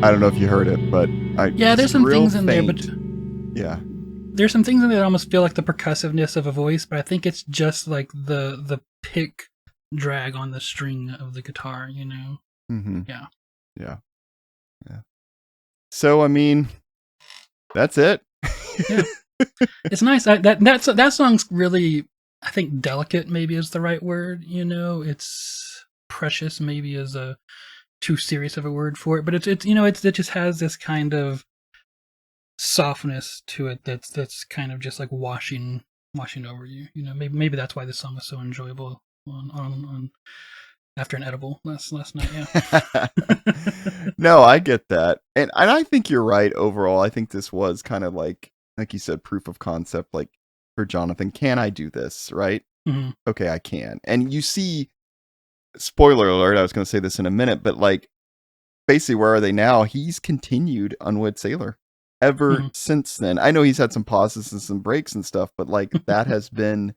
I don't know if you heard it, but there's some things in there, but there's some things in there that almost feel like the percussiveness of a voice, but I think it's just like the pick drag on the string of the guitar, you know? Mm-hmm. Yeah. Yeah. Yeah. So, I mean, that's it. Yeah. It's nice. That song's really, I think, delicate maybe is the right word, you know? It's precious maybe is a too serious of a word for it, but it's you know, it just has this kind of softness to it that's kind of just like washing over you. You know, maybe that's why this song was so enjoyable on after an edible last night. Yeah. No, I get that, and I think you're right overall. I think this was kind of like you said, proof of concept. Like for Jonathan, can I do this? Right? Mm-hmm. Okay, I can. And you see, spoiler alert. I was going to say this in a minute, but like basically, where are they now? He's continued Unwed Sailor ever Mm-hmm. since then. I know he's had some pauses and some breaks and stuff, but like that has been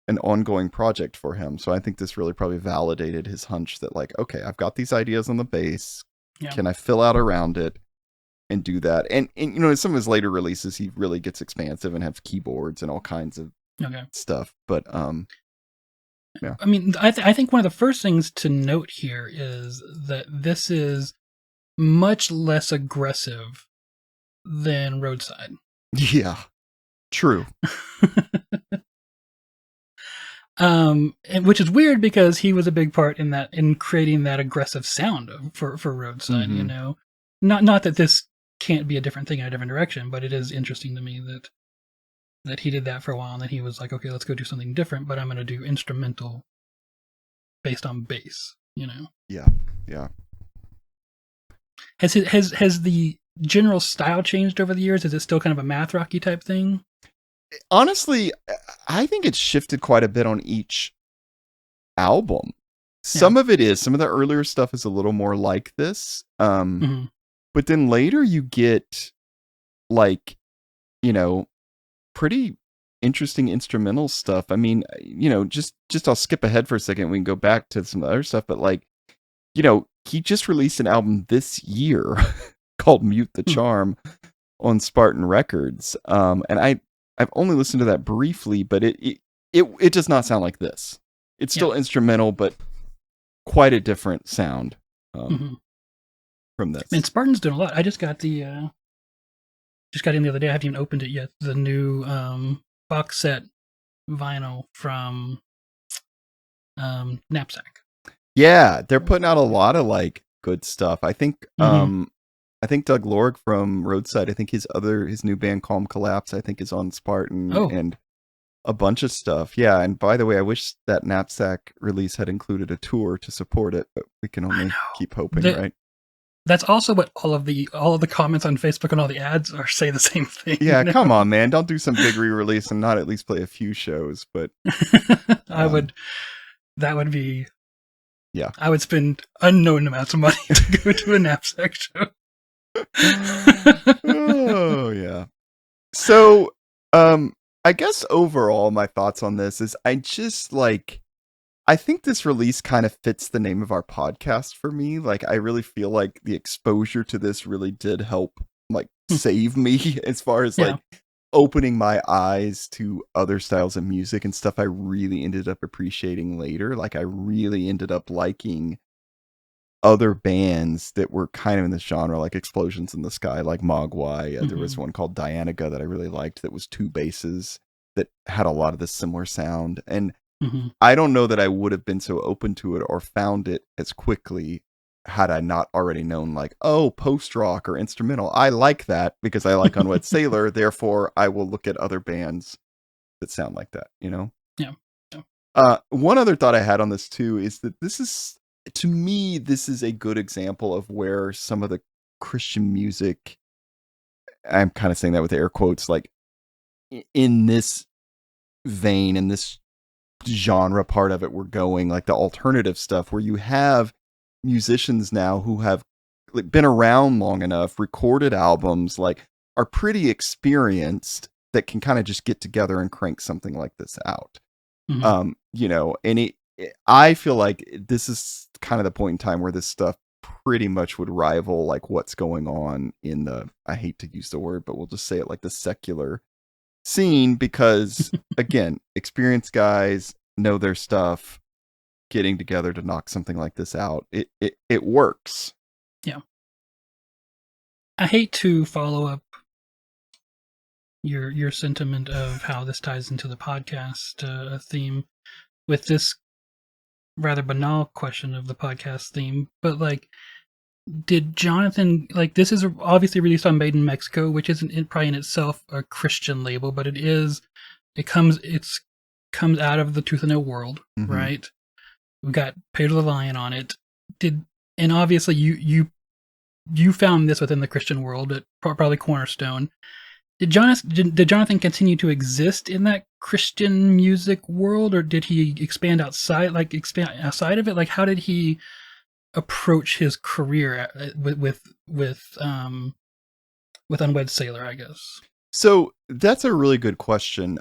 an ongoing project for him. So I think this really probably validated his hunch that like, okay, I've got these ideas on the base. Yeah. Can I fill out around it and do that? And you know, in some of his later releases, he really gets expansive and have keyboards and all kinds of stuff. But yeah. I mean, I think one of the first things to note here is that this is much less aggressive than Roadside. Yeah. True. Which is weird because he was a big part in creating that aggressive sound for Roadside. Mm-hmm. You know, not that this can't be a different thing in a different direction, but it is interesting to me that he did that for a while and then he was like, okay, let's go do something different, but I'm going to do instrumental based on bass. You know. Yeah. Yeah. Has the general style changed over the years? Is it still kind of a math rocky type thing? Honestly, I think it's shifted quite a bit on each album. Some of it is. Some of the earlier stuff is a little more like this. Mm-hmm. But then later you get like, you know, pretty interesting instrumental stuff. I mean, you know, just I'll skip ahead for a second. We can go back to some other stuff, but like, you know, he just released an album this year called Mute the Charm on Spartan Records. And I've only listened to that briefly, but it does not sound like this. It's still instrumental, but quite a different sound from this. And Spartan's doing a lot. I just got in the other day. I haven't even opened it yet. The new box set vinyl from Knapsack. Yeah, they're putting out a lot of like good stuff. I think I think Doug Lorg from Roadside, I think his new band Calm Collapse, I think is on Spartan and a bunch of stuff. Yeah, and by the way, I wish that Knapsack release had included a tour to support it, but we can only keep hoping, right? That's also what all of the comments on Facebook and all the ads say the same thing. Yeah, come on, man. Don't do some big re-release and not at least play a few shows, but that would be yeah. I would spend unknown amounts of money to go to a Knapsack show. Oh yeah. So I guess overall my thoughts on this is I think this release kind of fits the name of our podcast for me. Like I really feel like the exposure to this really did help like save me as far as like opening my eyes to other styles of music and stuff I really ended up appreciating later. Like I really ended up liking other bands that were kind of in this genre, like Explosions in the Sky, like Mogwai. There was one called Dianaga that I really liked that was two basses that had a lot of this similar sound. And I don't know that I would have been so open to it or found it as quickly had I not already known, like, oh, post-rock or instrumental. I like that because I like Unwed Sailor. Therefore, I will look at other bands that sound like that, you know? Yeah. One other thought I had on this, too, is that to me, this is a good example of where some of the Christian music, I'm kind of saying that with air quotes, like in this vein, in this genre part of it, we're going like the alternative stuff where you have musicians now who have like been around long enough, recorded albums, like are pretty experienced that can kind of just get together and crank something like this out. You know, and I feel like this is kind of the point in time where this stuff pretty much would rival like what's going on in the, I hate to use the word, but we'll just say it like the secular scene because, again, experienced guys know their stuff. Getting together to knock something like this out, it works. Yeah. I hate to follow up your sentiment of how this ties into the podcast theme with this rather banal question of the podcast theme, but like, did Jonathan, like, this is obviously released on Made in Mexico, which isn't probably in itself a Christian label, but it comes out of the Tooth and Nail world, right? We've got Pedro the Lion on it. And obviously you found this within the Christian world at probably Cornerstone. Did Jonathan continue to exist in that Christian music world, or did he expand outside of it? Like, how did he approach his career with Unwed Sailor, I guess? So that's a really good question.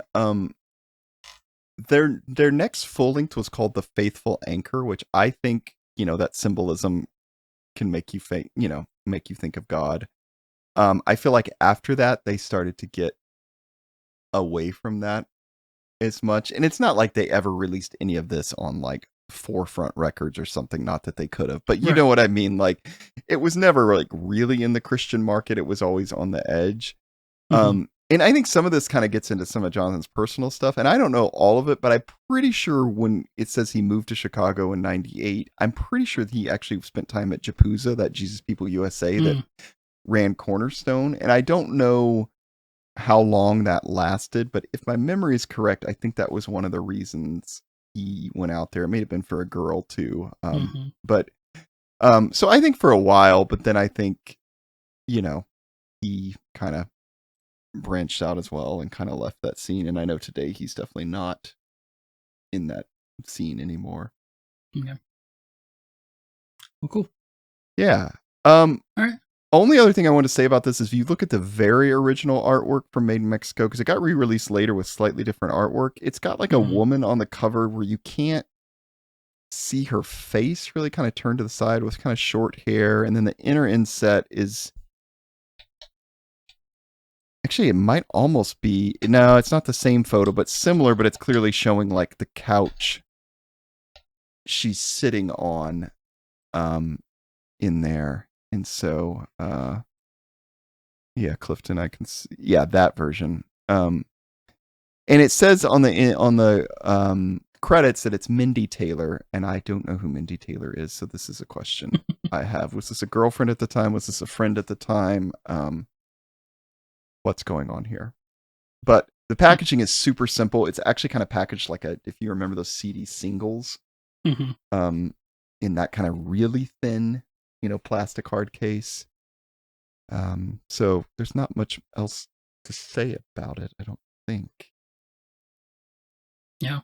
Their next full length was called The Faithful Anchor, which I think, that symbolism can make you think of God. I feel like after that they started to get away from that as much, and it's not like they ever released any of this on like Forefront Records or something, not that they could have, but you know what I mean, like it was never like really in the Christian market, it was always on the edge. And I think some of this kind of gets into some of Jonathan's personal stuff, and I don't know all of it, but I'm pretty sure when it says he moved to Chicago in '98, I'm pretty sure he actually spent time at Japuza, that Jesus People USA that ran Cornerstone, and I don't know how long that lasted, but if my memory is correct, I think that was one of the reasons he went out there. It may have been for a girl too, but so I think for a while, but then I think he kind of branched out as well and kind of left that scene, and I know today he's definitely not in that scene anymore. Okay. Well, cool. Yeah. All right. Only other thing I want to say about this is if you look at the very original artwork from Made in Mexico, because it got re-released later with slightly different artwork, it's got like a woman on the cover where you can't see her face, really kind of turned to the side with kind of short hair, and then the inner inset is actually, it might almost be, no, it's not the same photo, but similar, but it's clearly showing like the couch she's sitting on in there. And so, yeah, Clifton, I can see, yeah, that version. And it says on the credits that it's Mindy Taylor, and I don't know who Mindy Taylor is, so this is a question I have. Was this a girlfriend at the time? Was this a friend at the time? What's going on here? But the packaging is super simple. It's actually kind of packaged like if you remember those CD singles, in that kind of really thin, plastic hard case. So there's not much else to say about it, I don't think. Yeah.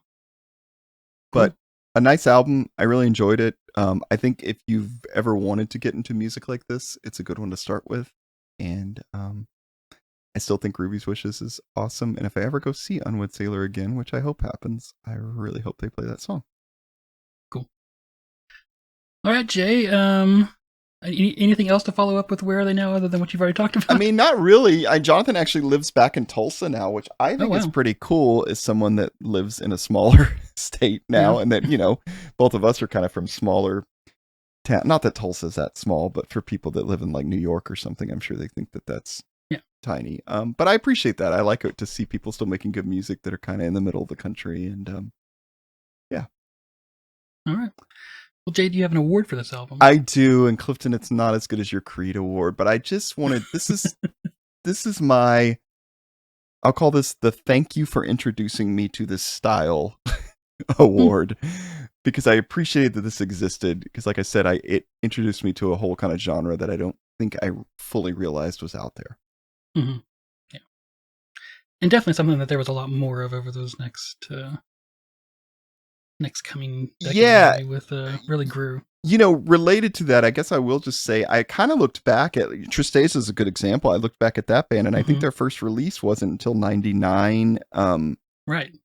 But a nice album. I really enjoyed it. I think if you've ever wanted to get into music like this, it's a good one to start with. And I still think Ruby's Wishes is awesome. And if I ever go see Unwed Sailor again, which I hope happens, I really hope they play that song. Cool. All right, Jay. Anything else to follow up with Where Are They Now other than what you've already talked about? I mean, not really. Jonathan actually lives back in Tulsa now, which I think is pretty cool as someone that lives in a smaller state now. Yeah. And that, both of us are kind of from smaller town. Not that Tulsa's that small, but for people that live in like New York or something, I'm sure they think that that's tiny. But I appreciate that. I like it to see people still making good music that are kind of in the middle of the country. And yeah. All right. Well, Jay, do you have an award for this album? I do, and Clifton, it's not as good as your Creed award, but I just wanted, this is my, I'll call this the thank you for introducing me to this style award, because I appreciated that this existed, because like I said, it introduced me to a whole kind of genre that I don't think I fully realized was out there. Yeah. And definitely something that there was a lot more of over those next coming decade, with really grew. Related to that, I guess I will just say I kind of looked back at Tristeza is a good example. I looked back at that band, and I think their first release wasn't until '99. Right.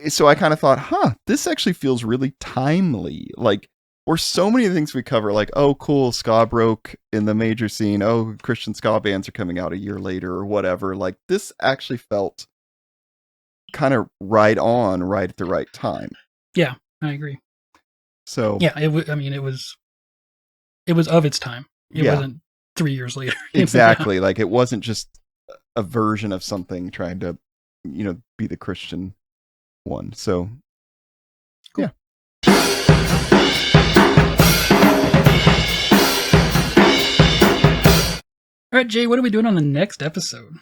So I kind of thought, this actually feels really timely. Like, or so many of the things we cover, like, oh, cool, ska broke in the major scene. Oh, Christian ska bands are coming out a year later or whatever. Like, this actually felt kind of right at the right time. Yeah, I agree. So yeah, it was of its time. It wasn't 3 years later. Exactly. Like it wasn't just a version of something trying to, be the Christian one. So Cool. Yeah. All right, Jay, what are we doing on the next episode?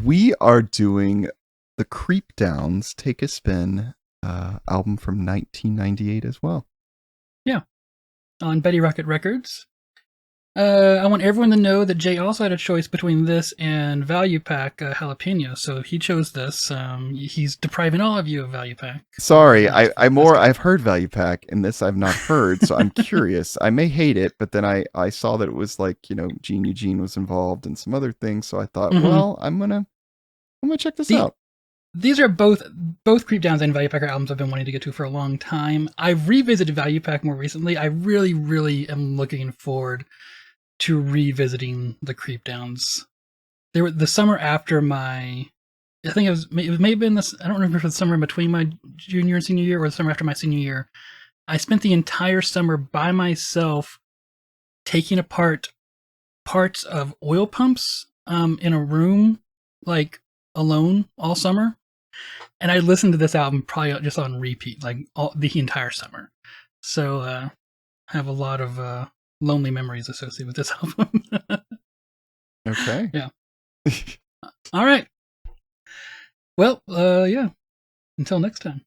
We are doing the Creep Downs Take a Spin album from 1998 as well. Yeah. On Betty Rocket Records. I want everyone to know that Jay also had a choice between this and Value Pack Jalapeno, so he chose this. He's depriving all of you of Value Pack. Sorry, I've heard Value Pack, and this I've not heard, so I'm curious. I may hate it, but then I saw that it was like, Gene Eugene was involved and some other things, so I thought, well, I'm gonna check this out. These are both Creep Downs and Value Packer albums I've been wanting to get to for a long time. I've revisited Value Pack more recently. I really, really am looking forward to revisiting the Creep Downs. They were the summer after I think it may have been this, I don't remember if it was the summer in between my junior and senior year or the summer after my senior year. I spent the entire summer by myself taking apart parts of oil pumps in a room, like alone all summer. And I listened to this album probably just on repeat, like the entire summer. So I have a lot of lonely memories associated with this album. Okay. Yeah. All right. Well, yeah. Until next time.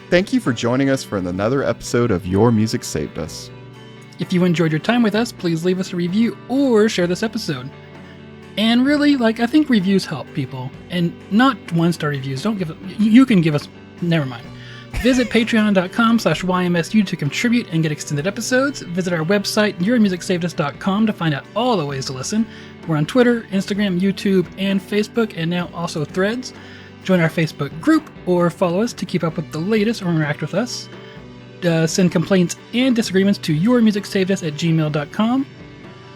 Thank you for joining us for another episode of Your Music Saved Us. If you enjoyed your time with us, please leave us a review or share this episode. And really, I think reviews help people. And not 1-star reviews. You can give us, never mind. Visit patreon.com/YMSU to contribute and get extended episodes. Visit our website, yourmusicsavedus.com, to find out all the ways to listen. We're on Twitter, Instagram, YouTube, and Facebook, and now also Threads. Join our Facebook group or follow us to keep up with the latest or interact with us. Send complaints and disagreements to yourmusicsavedus@gmail.com.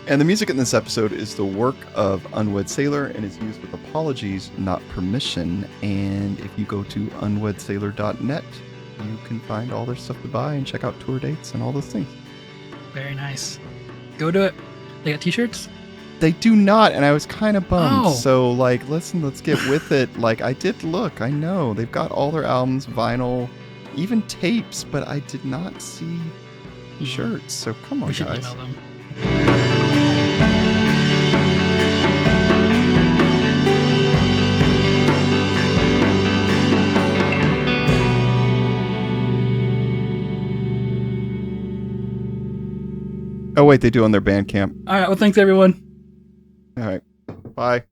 And the music in this episode is the work of Unwed Sailor and is used with apologies, not permission. And if you go to unwedsailor.net, you can find all their stuff to buy and check out tour dates and all those things. Very nice. Go do it. They got t-shirts? They do not, and I was kind of bummed. Oh. So, listen, let's get with it. I did look. I know. They've got all their albums, vinyl, even tapes, but I did not see shirts. So, come on, We should guys. email them. Oh, wait, they do on their Bandcamp. All right. Well, thanks, everyone. All right. Bye.